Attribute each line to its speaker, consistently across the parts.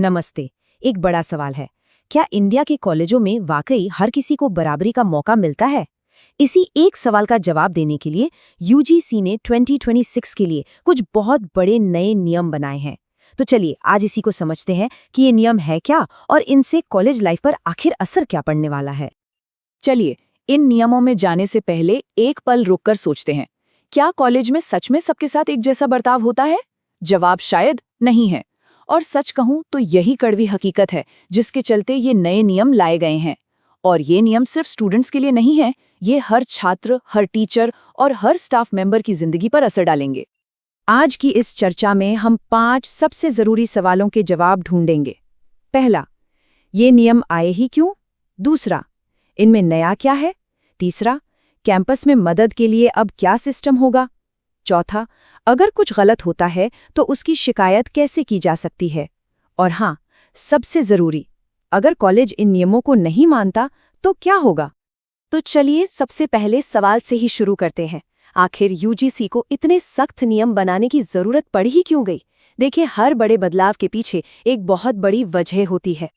Speaker 1: नमस्ते। एक बड़ा सवाल है, क्या इंडिया के कॉलेजों में वाकई हर किसी को बराबरी का मौका मिलता है? इसी एक सवाल का जवाब देने के लिए यूजीसी ने 2026 के लिए कुछ बहुत बड़े नए नियम बनाए हैं। तो चलिए आज इसी को समझते हैं कि ये नियम है क्या और इनसे कॉलेज लाइफ पर आखिर असर क्या पड़ने वाला है।
Speaker 2: चलिए, इन नियमों में जाने से पहले एक पल रुककर सोचते हैं, क्या कॉलेज में सच में सबके साथ एक जैसा बर्ताव होता है? जवाब शायद नहीं है। और सच कहूं तो यही कड़वी हकीकत है जिसके चलते ये नए नियम लाए गए हैं। और ये नियम सिर्फ स्टूडेंट्स के लिए नहीं है, ये हर छात्र, हर टीचर और हर स्टाफ मेंबर की जिंदगी पर असर डालेंगे।
Speaker 1: आज की इस चर्चा में हम 5 सबसे जरूरी सवालों के जवाब ढूंढेंगे। पहला, ये नियम आए ही क्यों? दूसरा, इनमें नया क्या है? तीसरा, कैंपस में मदद के लिए अब क्या सिस्टम होगा? चौथा, अगर कुछ गलत होता है तो उसकी शिकायत कैसे की जा सकती है? और हाँ, सबसे जरूरी, अगर कॉलेज इन नियमों को नहीं मानता तो क्या होगा?
Speaker 3: तो चलिए सबसे पहले सवाल से ही शुरू करते हैं। आखिर यूजीसी को इतने सख्त नियम बनाने की जरूरत पड़ ही क्यों गई? देखिए, हर बड़े बदलाव के पीछे एक बहुत बड़ी वजह होती है।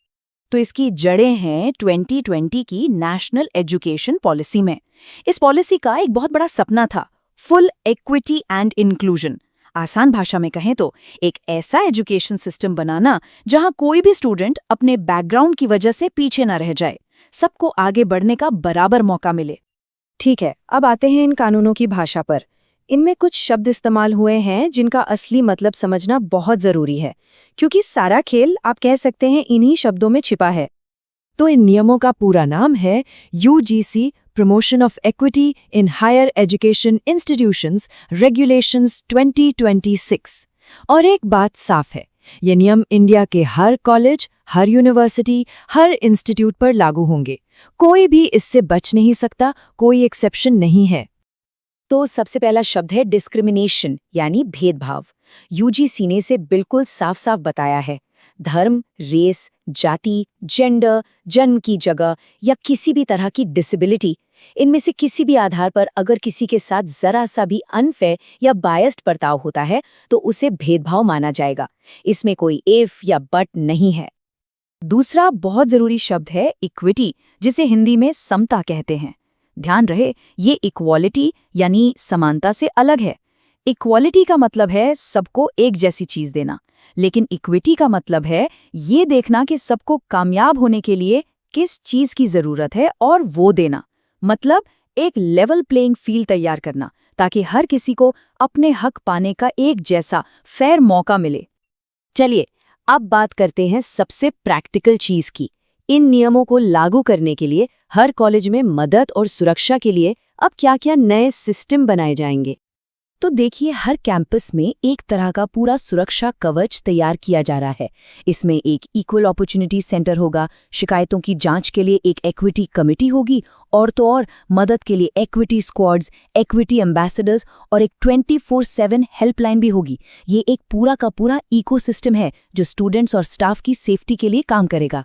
Speaker 2: तो इसकी जड़ें हैं 2020 की नेशनल एजुकेशन पॉलिसी में। इस पॉलिसी का एक बहुत बड़ा सपना था, फुल इक्विटी एंड इंक्लूजन। आसान भाषा में कहें तो एक ऐसा एजुकेशन सिस्टम बनाना जहां कोई भी स्टूडेंट अपने बैकग्राउंड की वजह से पीछे न रह जाए, सबको आगे बढ़ने का बराबर मौका मिले।
Speaker 1: ठीक है, अब आते हैं इन कानूनों की भाषा पर। इनमें कुछ शब्द इस्तेमाल हुए हैं जिनका असली मतलब समझना बहुत जरूरी है, क्योंकि सारा खेल आप कह सकते हैं इन्हीं शब्दों में छिपा है। तो इन नियमों का पूरा नाम है UGC promotion of equity in higher education institutions regulations 2026। और एक बात साफ है, ये नियम इंडिया के हर कॉलेज, हर यूनिवर्सिटी, हर इंस्टीट्यूट पर लागू होंगे। कोई भी इससे बच नहीं सकता, कोई एक्सेप्शन नहीं है।
Speaker 3: तो सबसे पहला शब्द है डिस्क्रिमिनेशन, यानी भेदभाव। यूजीसी ने इसे बिल्कुल साफ साफ बताया है। धर्म, रेस, जाति, जेंडर, जन्म की जगह या किसी भी तरह की डिसेबिलिटी, इनमें से किसी भी आधार पर अगर किसी के साथ जरा सा भी अनफेयर या बायस्ड बर्ताव होता है तो उसे भेदभाव माना जाएगा। इसमें कोई इफ या बट नहीं है।
Speaker 2: दूसरा बहुत जरूरी शब्द है इक्विटी, जिसे हिंदी में समता कहते हैं। ध्यान रहे, ये इक्वालिटी यानी समानता से अलग है। इक्वालिटी का मतलब है सबको एक जैसी चीज देना, लेकिन इक्विटी का मतलब है ये देखना कि सबको कामयाब होने के लिए किस चीज की जरूरत है और वो देना। मतलब एक लेवल प्लेइंग फील्ड तैयार करना, ताकि हर किसी को अपने हक पाने का एक जैसा फेयर मौका मिले।
Speaker 3: चलिए अब बात करते हैं सबसे प्रैक्टिकल चीज की। इन नियमों को लागू करने के लिए हर कॉलेज में मदद और सुरक्षा के लिए अब क्या-क्या नए सिस्टम बनाए जाएंगे।
Speaker 1: तो देखिए, हर कैंपस में एक तरह का पूरा सुरक्षा कवच तैयार किया जा रहा है। इसमें एक इक्वल अपॉर्चुनिटी सेंटर होगा, शिकायतों की जांच के लिए एक इक्विटी कमेटी होगी, और तो और मदद के लिए इक्विटी स्क्वाड्स, इक्विटी एम्बेसडर्स और एक 24/7 हेल्पलाइन भी होगी। ये एक पूरा का पूरा इकोसिस्टम है जो स्टूडेंट्स और स्टाफ की सेफ्टी के लिए काम करेगा।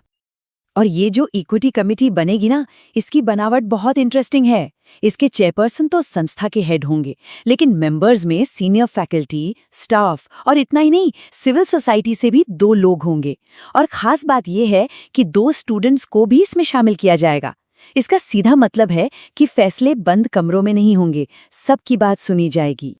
Speaker 1: और ये जो इक्विटी कमेटी बनेगी ना, इसकी बनावट बहुत इंटरेस्टिंग है। इसके चेयरपर्सन तो संस्था के हेड होंगे, लेकिन मेंबर्स में सीनियर फैकल्टी, स्टाफ और इतना ही नहीं, सिविल सोसाइटी से भी 2 लोग होंगे। और खास बात यह है कि 2 स्टूडेंट्स को भी इसमें शामिल किया जाएगा। इसका सीधा मतलब है कि फैसले बंद कमरों में नहीं होंगे, सबकी बात सुनी जाएगी।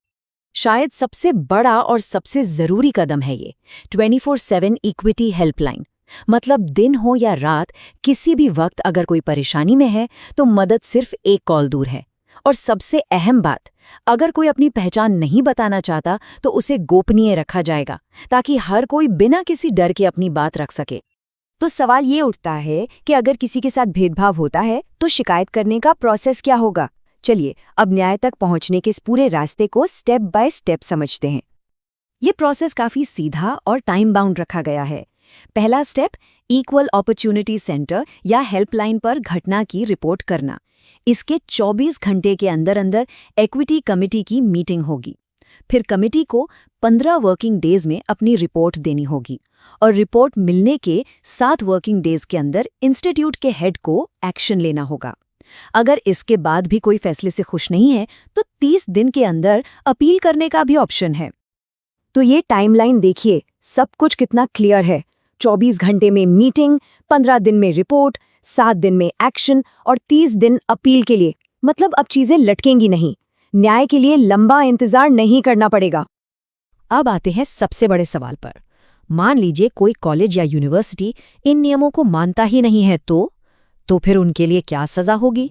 Speaker 1: शायद सबसे बड़ा और सबसे जरूरी कदम है ये 24/7 इक्विटी हेल्पलाइन। मतलब दिन हो या रात, किसी भी वक्त अगर कोई परेशानी में है तो मदद सिर्फ एक कॉल दूर है। और सबसे अहम बात, अगर कोई अपनी पहचान नहीं बताना चाहता तो उसे गोपनीय रखा जाएगा, ताकि हर कोई बिना किसी डर के अपनी बात रख सके।
Speaker 3: तो सवाल ये उठता है कि अगर किसी के साथ भेदभाव होता है तो शिकायत करने का प्रोसेस क्या होगा? चलिए अब न्याय तक पहुंचने के इस पूरे रास्ते को स्टेप बाय स्टेप समझते हैं। ये प्रोसेस काफी सीधा और टाइम बाउंड रखा गया है। पहला स्टेप, इक्वल अपॉर्चुनिटी सेंटर या हेल्पलाइन पर घटना की रिपोर्ट करना। इसके 24 घंटे के अंदर अंदर इक्विटी कमेटी की मीटिंग होगी। फिर कमेटी को 15 वर्किंग डेज में अपनी रिपोर्ट देनी होगी, और रिपोर्ट मिलने के 7 वर्किंग डेज के अंदर इंस्टीट्यूट के हेड को एक्शन लेना होगा। अगर इसके बाद भी कोई फैसले से खुश नहीं है तो 30 दिन के अंदर अपील करने का भी ऑप्शन है।
Speaker 1: तो ये टाइमलाइन देखिए, सब कुछ कितना क्लियर है।
Speaker 3: 24 घंटे में मीटिंग, 15 दिन में रिपोर्ट, 7 दिन में एक्शन और 30 दिन अपील के लिए। मतलब अब चीजें लटकेंगी नहीं, न्याय के लिए लंबा इंतजार नहीं करना पड़ेगा।
Speaker 1: अब आते हैं सबसे बड़े सवाल पर। मान लीजिए कोई कॉलेज या यूनिवर्सिटी इन नियमों को मानता ही नहीं है तो फिर उनके लिए क्या सजा होगी?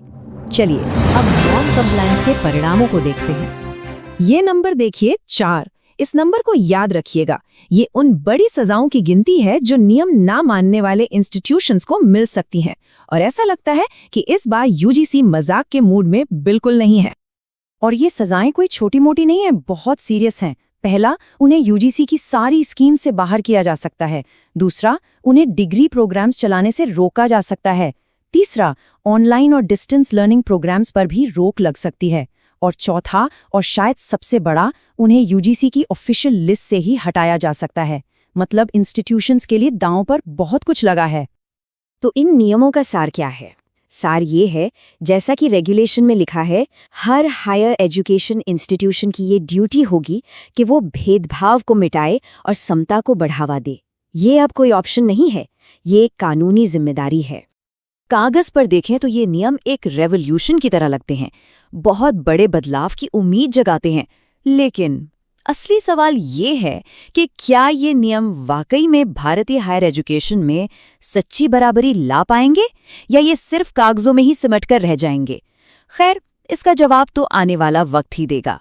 Speaker 1: चलिए अब नॉन कंप्लायंस के परिणामों को देखते हैं। ये नंबर देखिए 4। इस नंबर को याद रखिएगा, ये उन बड़ी सजाओं की गिनती है जो नियम ना मानने वाले इंस्टीट्यूशंस को मिल सकती हैं। और ऐसा लगता है कि इस बार यूजीसी मजाक के मूड में बिल्कुल नहीं है।
Speaker 2: और ये सजाएं कोई छोटी मोटी नहीं है, बहुत सीरियस हैं। पहला, उन्हें यूजीसी की सारी स्कीम से बाहर किया जा सकता है। दूसरा, उन्हें डिग्री प्रोग्राम्स चलाने से रोका जा सकता है। तीसरा, ऑनलाइन और डिस्टेंस लर्निंग प्रोग्राम्स पर भी रोक लग सकती है। और चौथा और शायद सबसे बड़ा, उन्हें यूजीसी की ऑफिशियल लिस्ट से ही हटाया जा सकता है। मतलब इंस्टीट्यूशंस के लिए दांव पर बहुत कुछ लगा है।
Speaker 3: तो इन नियमों का सार क्या है? सार ये है, जैसा कि रेगुलेशन में लिखा है, हर हायर एजुकेशन इंस्टीट्यूशन की ये ड्यूटी होगी कि वो भेदभाव को मिटाए और समता को बढ़ावा दे। ये अब कोई ऑप्शन नहीं है, ये एक कानूनी जिम्मेदारी है।
Speaker 1: कागज पर देखें तो ये नियम एक रेवोल्यूशन की तरह लगते हैं, बहुत बड़े बदलाव की उम्मीद जगाते हैं। लेकिन असली सवाल ये है कि क्या ये नियम वाकई में भारतीय हायर एजुकेशन में सच्ची बराबरी ला पाएंगे या ये सिर्फ कागजों में ही सिमट कर रह जाएंगे? खैर, इसका जवाब तो आने वाला वक्त ही देगा।